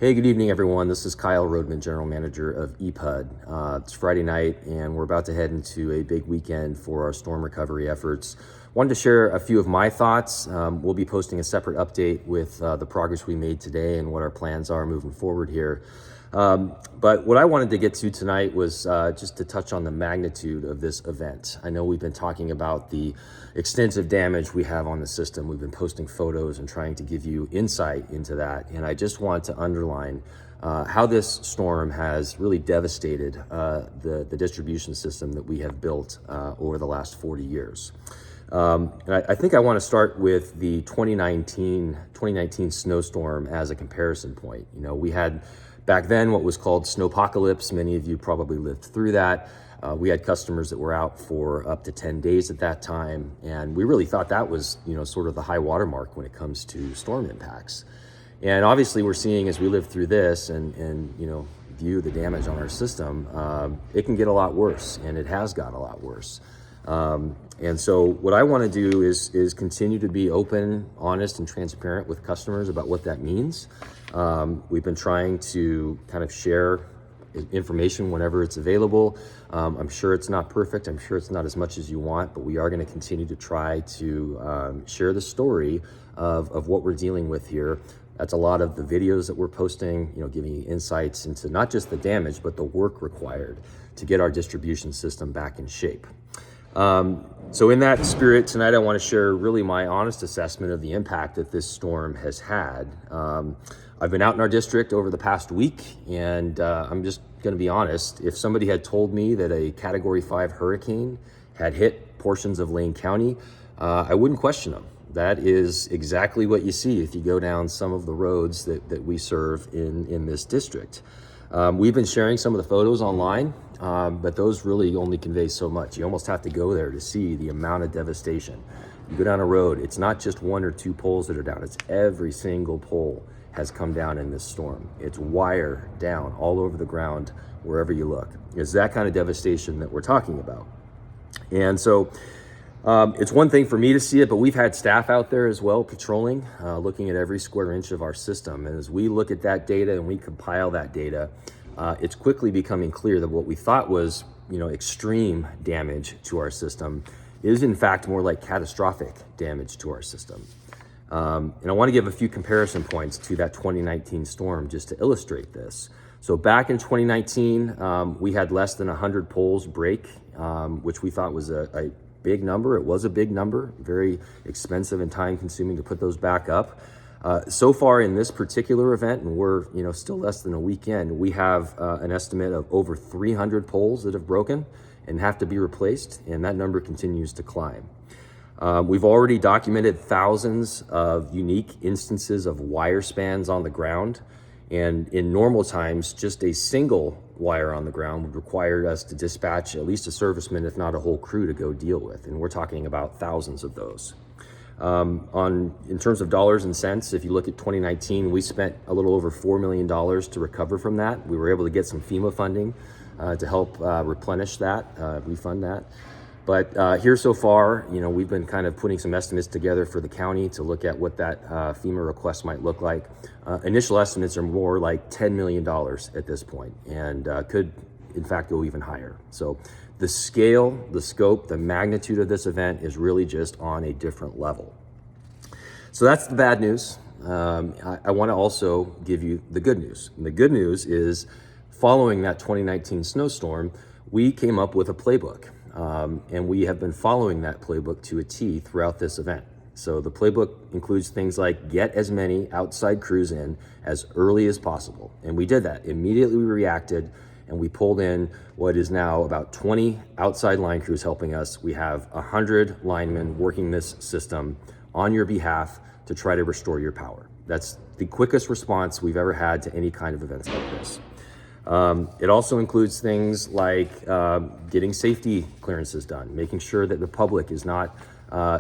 Hey, good evening, everyone. This is Kyle Roadman, General Manager of EPUD. It's Friday night, and we're about to head into a big weekend for our storm recovery efforts. Wanted to share a few of my thoughts. We'll be posting a separate update with the progress we made today and what our plans are moving forward here. But what I wanted to get to tonight was just to touch on the magnitude of this event. I know we've been talking about the extensive damage we have on the system. We've been posting photos and trying to give you insight into that. And I just want to underline how this storm has really devastated the distribution system that we have built over the last 40 years. And I think I want to start with the 2019 snowstorm as a comparison point. You know, we had back then what was called snowpocalypse. Many of you probably lived through that. We had customers that were out for up to 10 days at that time, and we really thought that was, you know, sort of the high watermark when it comes to storm impacts. And obviously we're seeing as we live through this and you know, view the damage on our system, it can get a lot worse, and it has got a lot worse. And so what I want to do is continue to be open, honest, and transparent with customers about what that means. We've been trying to kind of share information whenever it's available. I'm sure it's not perfect. I'm sure it's not as much as you want, but we are going to continue to try to share the story of what we're dealing with here. That's a lot of the videos that we're posting, you know, giving you insights into not just the damage, but the work required to get our distribution system back in shape. So in that spirit, tonight I want to share really my honest assessment of the impact that this storm has had. I've been out in our district over the past week, and I'm just going to be honest. If somebody had told me that a Category 5 hurricane had hit portions of Lane County, I wouldn't question them. That is exactly what you see if you go down some of the roads that we serve in this district. We've been sharing some of the photos online, but those really only convey so much. You almost have to go there to see the amount of devastation. You go down a road, it's not just one or two poles that are down, it's every single pole has come down in this storm. It's wire down all over the ground wherever you look. It's that kind of devastation that we're talking about. And so it's one thing for me to see it, but we've had staff out there as well patrolling, looking at every square inch of our system. And as we look at that data and we compile that data, it's quickly becoming clear that what we thought was, you know, extreme damage to our system is in fact more like catastrophic damage to our system. And I want to give a few comparison points to that 2019 storm just to illustrate this. So back in 2019, we had less than 100 poles break, which we thought was a big number. It was a big number, very expensive and time consuming to put those back up. So far in this particular event, and we're, you know, still less than a week in, we have an estimate of over 300 poles that have broken and have to be replaced, and that number continues to climb. We've already documented thousands of unique instances of wire spans on the ground, and in normal times, just a single wire on the ground would require us to dispatch at least a serviceman, if not a whole crew, to go deal with, and we're talking about thousands of those. In terms of dollars and cents, if you look at 2019, we spent a little over $4 million to recover from that. We were able to get some FEMA funding to help replenish that, refund that. But here so far, you know, we've been kind of putting some estimates together for the county to look at what that FEMA request might look like. Initial estimates are more like $10 million at this point, and could in fact go even higher. So the scale, the scope, the magnitude of this event is really just on a different level. So that's the bad news. I want to also give you the good news. And the good news is, following that 2019 snowstorm, we came up with a playbook. And we have been following that playbook to a T throughout this event. So the playbook includes things like get as many outside crews in as early as possible. And we did that. Immediately we reacted, and we pulled in what is now about 20 outside line crews helping us. We have 100 linemen working this system on your behalf to try to restore your power. That's the quickest response we've ever had to any kind of events like this. It also includes things like getting safety clearances done, making sure that the public is not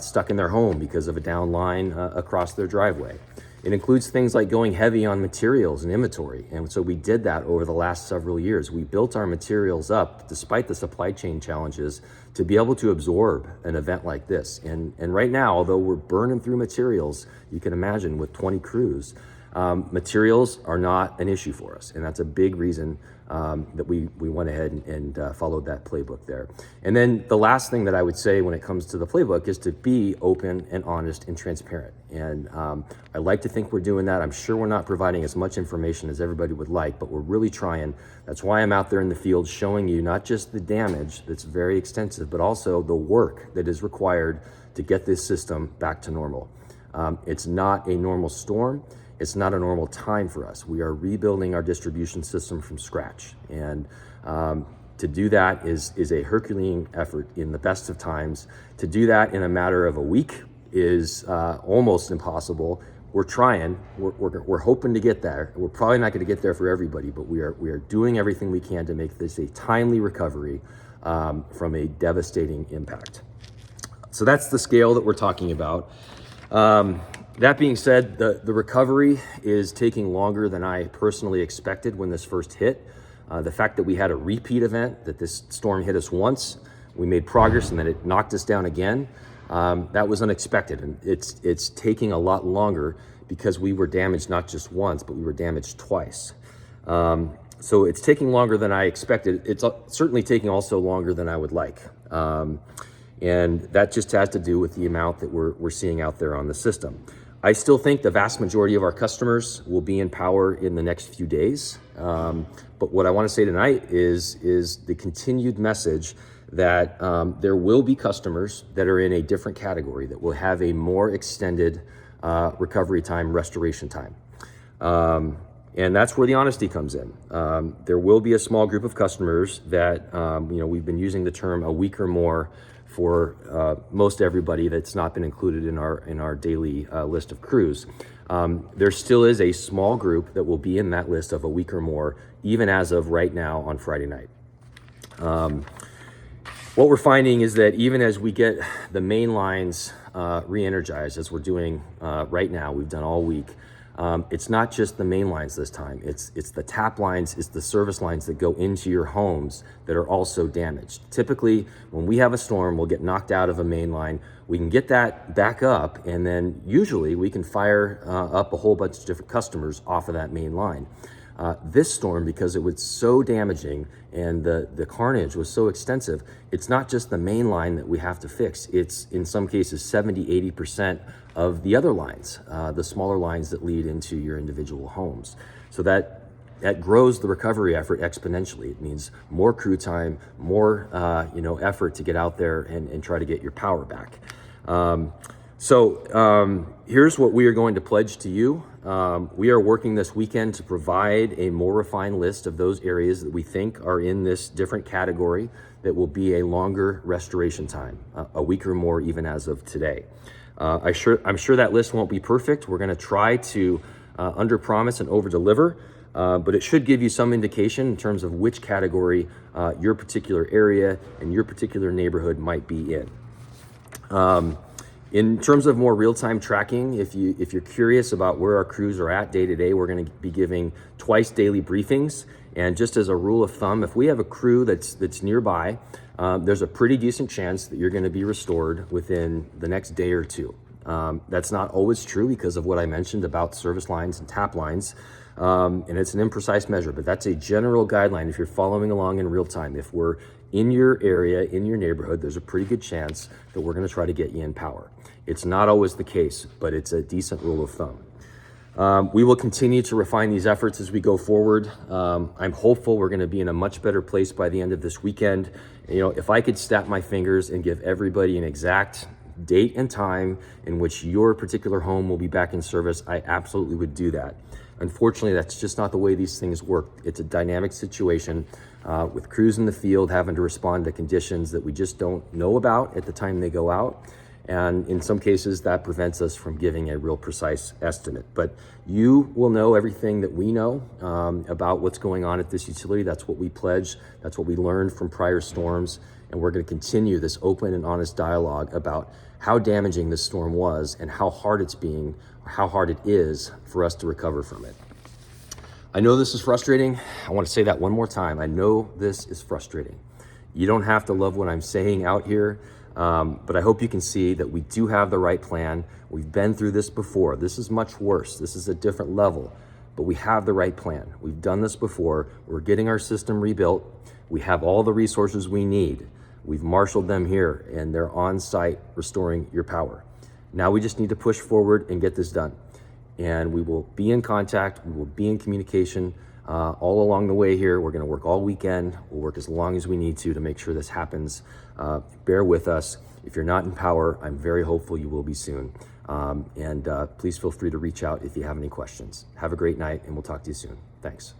stuck in their home because of a down line across their driveway. It includes things like going heavy on materials and inventory. And so we did that over the last several years. We built our materials up, despite the supply chain challenges, to be able to absorb an event like this. And right now, although we're burning through materials, you can imagine with 20 crews, materials are not an issue for us. And that's a big reason that we went ahead and followed that playbook there. And then the last thing that I would say when it comes to the playbook is to be open and honest and transparent. And I like to think we're doing that. I'm sure we're not providing as much information as everybody would like, but we're really trying. That's why I'm out there in the field showing you not just the damage that's very extensive, but also the work that is required to get this system back to normal. It's not a normal storm. It's not a normal time for us. We are rebuilding our distribution system from scratch. And to do that is a Herculean effort in the best of times. To do that in a matter of a week is almost impossible. We're trying, we're hoping to get there. We're probably not gonna get there for everybody, but we are doing everything we can to make this a timely recovery from a devastating impact. So that's the scale that we're talking about. That being said, the recovery is taking longer than I personally expected when this first hit. The fact that we had a repeat event, that this storm hit us once, we made progress and then it knocked us down again, that was unexpected. And it's taking a lot longer because we were damaged not just once, but we were damaged twice. So it's taking longer than I expected. It's certainly taking also longer than I would like. And that just has to do with the amount that we're seeing out there on the system. I still think the vast majority of our customers will be in power in the next few days. But what I want to say tonight is the continued message that there will be customers that are in a different category that will have a more extended recovery time, restoration time. And that's where the honesty comes in. There will be a small group of customers that, we've been using the term a week or more for most everybody that's not been included in our daily list of crews. There still is a small group that will be in that list of a week or more, even as of right now on Friday night. What we're finding is that even as we get the main lines re-energized, as we're doing right now, we've done all week, it's not just the main lines this time. It's the tap lines, it's the service lines that go into your homes that are also damaged. Typically, when we have a storm, we'll get knocked out of a main line. We can get that back up, and then usually we can fire up a whole bunch of different customers off of that main line. This storm, because it was so damaging and the carnage was so extensive, it's not just the main line that we have to fix. It's in some cases 70, 80% of the other lines, the smaller lines that lead into your individual homes. So that grows the recovery effort exponentially. It means more crew time, more effort to get out there and try to get your power back. Here's what we are going to pledge to you. We are working this weekend to provide a more refined list of those areas that we think are in this different category that will be a longer restoration time, a week or more even as of today. I'm sure that list won't be perfect. We're going to try to under-promise and over-deliver, but it should give you some indication in terms of which category your particular area and your particular neighborhood might be in. In terms of more real-time tracking, if you're curious about where our crews are at day to day, we're going to be giving twice daily briefings. And just as a rule of thumb, if we have a crew that's nearby, there's a pretty decent chance that you're going to be restored within the next day or two. That's not always true because of what I mentioned about service lines and tap lines. And it's an imprecise measure, but that's a general guideline if you're following along in real time. If we're in your area, in your neighborhood, there's a pretty good chance that we're going to try to get you in power. It's not always the case, but it's a decent rule of thumb. We will continue to refine these efforts as we go forward. I'm hopeful we're going to be in a much better place by the end of this weekend. If I could snap my fingers and give everybody an exact date and time in which your particular home will be back in service, I absolutely would do that. Unfortunately, that's just not the way these things work. It's a dynamic situation with crews in the field having to respond to conditions that we just don't know about at the time they go out. And in some cases, that prevents us from giving a real precise estimate. But you will know everything that we know about what's going on at this utility. That's what we pledge. That's what we learned from prior storms. And we're going to continue this open and honest dialogue about how damaging this storm was and how hard it is for us to recover from it. I know this is frustrating. I want to say that one more time. I know this is frustrating. You don't have to love what I'm saying out here. But I hope you can see that we do have the right plan. We've been through this before. This is much worse. This is a different level, but we have the right plan. We've done this before. We're getting our system rebuilt. We have all the resources we need. We've marshaled them here, and they're on site restoring your power. Now we just need to push forward and get this done. And we will be in contact. We will be in communication all along the way here. We're going to work all weekend. We'll work as long as we need to make sure this happens. Bear with us. If you're not in power, I'm very hopeful you will be soon. Please feel free to reach out if you have any questions. Have a great night, and we'll talk to you soon. Thanks.